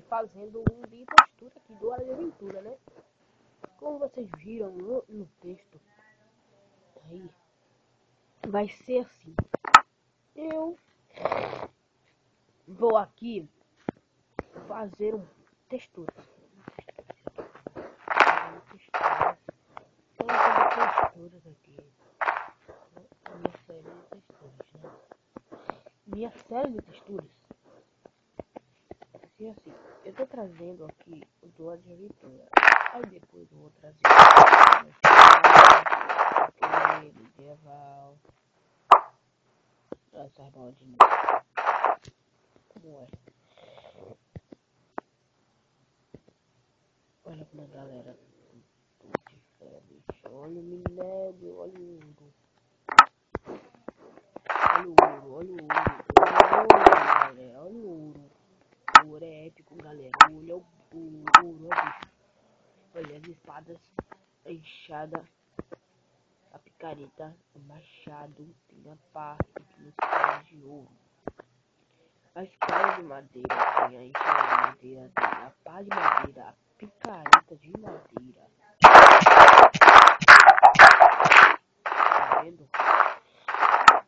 fazendo um vídeo textura aqui do Hora de Aventura, né? Como vocês viram no texto, aí vai ser assim. Eu vou aqui fazer um textura. Texturas aqui. Minha série de texturas, né? Minha série de texturas. E assim, eu tô trazendo aqui o do Hora de Aventura. Aí depois eu vou trazer o medieval. Essas bolinhas. Como é? Olha como a galera. Olha o minério, olha o ouro. Olha o ouro, olha o ouro. Olha o ouro. O ouro é épico, galera. O ouro é o ouro, é bicho. Olha as espadas, a enxada, a picareta, o machado, tem a pá, tem espada de ouro. A espada de madeira, tem a enxada de madeira, tem a pá de madeira, a picareta de madeira. Tá vendo?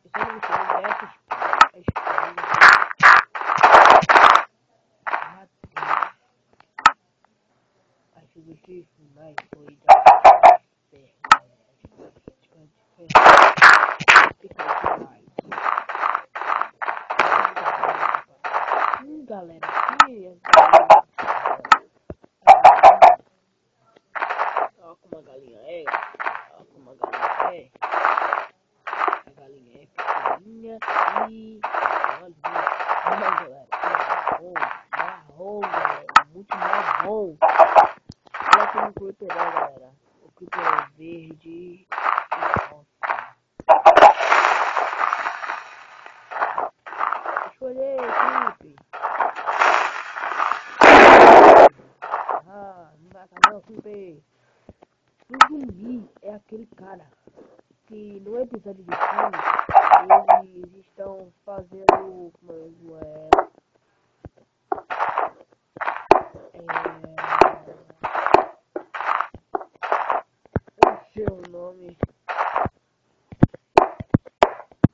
Eu só não sei dessa espada. A espada de madeira. Aí se você mais foi da ferro, galera, aqui ó como a galinha é, ó como a galinha é. A galinha é pequenininha e olha, galera, marrom, galera, muito marrom. Olha como o creeper é, galera. O creeper é verde e rosa. Escolher creeper. Não vai acabar o creeper. O zumbi é aquele cara que no episódio de filme eles estão fazendo como é o nome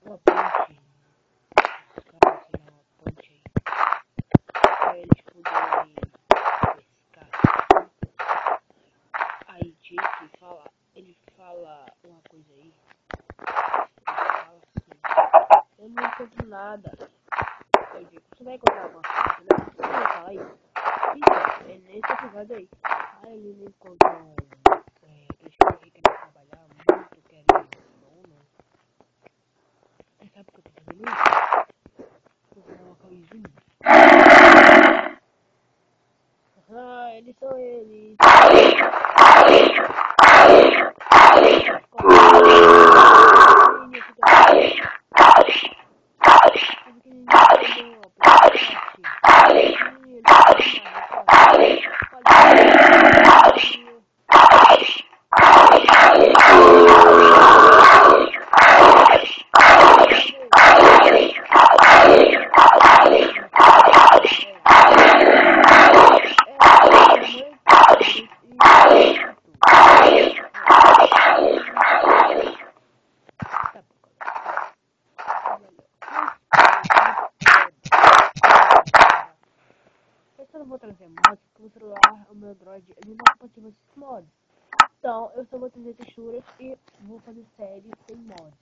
uma ponte, os caras sei lá, uma ponte aí pra eles poderem pescar. Aí Jake fala, ele fala uma coisa aí, ele fala assim, eu não encontro nada. Aí Jake, você vai encontrar alguma coisa, né? Você vai falar isso? Então, é nesse episódio aí. Aí ele não encontrou aqueles caras que querem trabalhar muito, querem dono. Aí sabe por que eu tô fazendo isso? Eu vou colocar o zumbi. Eles são eles. Eu não vou trazer mods, porque o celular, o meu Android, ele não é compatível com esses mods. Então, eu só vou trazer texturas e vou fazer séries sem mods,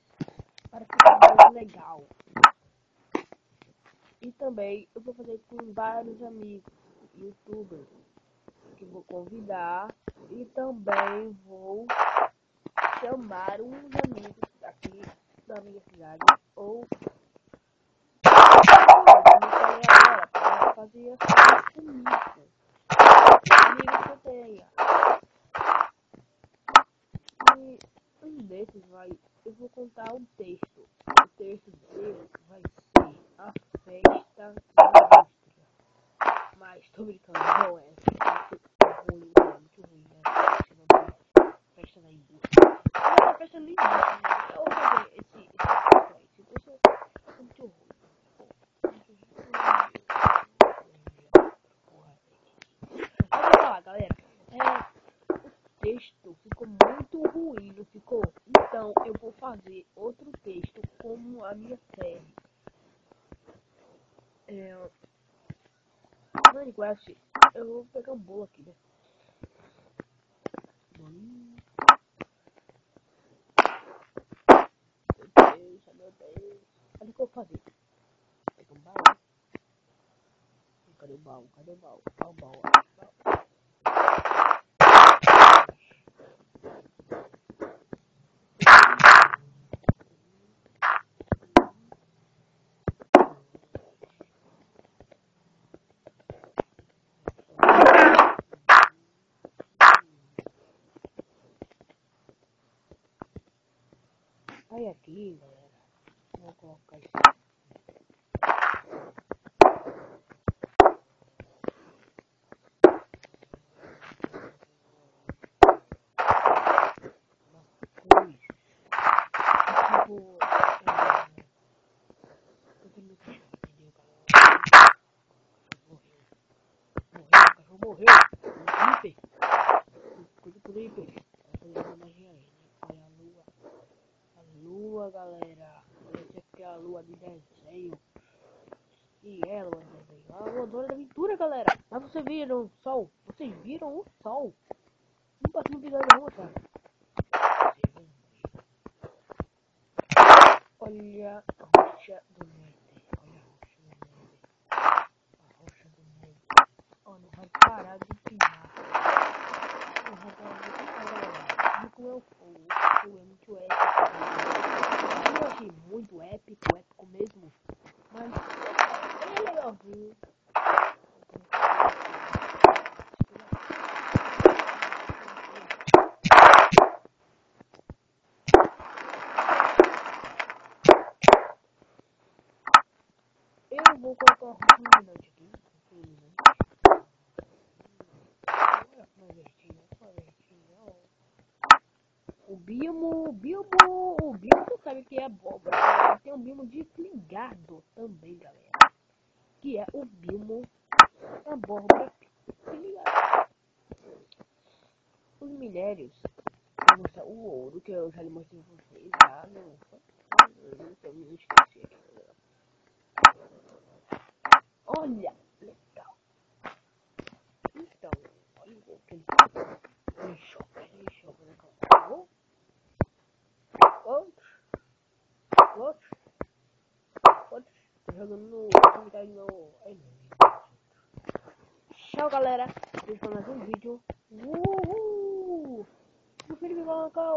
para ficar mais legal. E também eu vou fazer com vários amigos, youtubers, que vou convidar. E também vou chamar uns amigos aqui da minha cidade, ou como eu falei agora, para fazer assim comigo. Amigos que eu tenha. E um desses eu vou contar um texto. O texto dele vai ser a festa da indústria. Mas tô brincando, não é. Muito ruim, né? Festa da indústria. Não, a festa da indústria, né? Eu vou fazer esse texto é muito ruim. ficou muito ruim, não ficou? Então eu vou fazer outro texto como a minha série. Minecraft, eu vou pegar um bolo aqui, né? Meu Deus. Olha o que eu vou fazer. Pega um baú. Cadê o baú? Cadê o baú? Olha o baú. Aí aqui, galera. Vou colocar isso. Morreu. Creeper. Olha a lua. A lua, galera. Essa aqui é a lua de desenho. E ela, o desenho. A lua da aventura, galera. Mas vocês viram o sol? Vocês viram o sol? No próximo episódio eu vou mostrar. Olha a rocha do Nether. Olha a rocha do Nether. A rocha do Nether. Ó, não vai parar de pinar. Não vai parar de pinar, galera. Olha como é o fogo. O fogo é muito épico. Eu achei muito épico mesmo. Mas é legalzinho. Eu vou colocar uma iluminante aqui. O bioma, você sabe que é abóbora. Tem um bioma desligado também, galera. Que é o bioma abóbora desligado. Os minérios. Vou mostrar o ouro que eu já lhe mostrei pra vocês. Já não me esqueci aqui, galera. Olha, legal. Então, olha o que ele fez. Ele choca, né, galera? Outro. Tô jogando no comunidade no. Ai, tchau, galera. Deixa eu mais um vídeo. Uhul! O Felipe vai colocar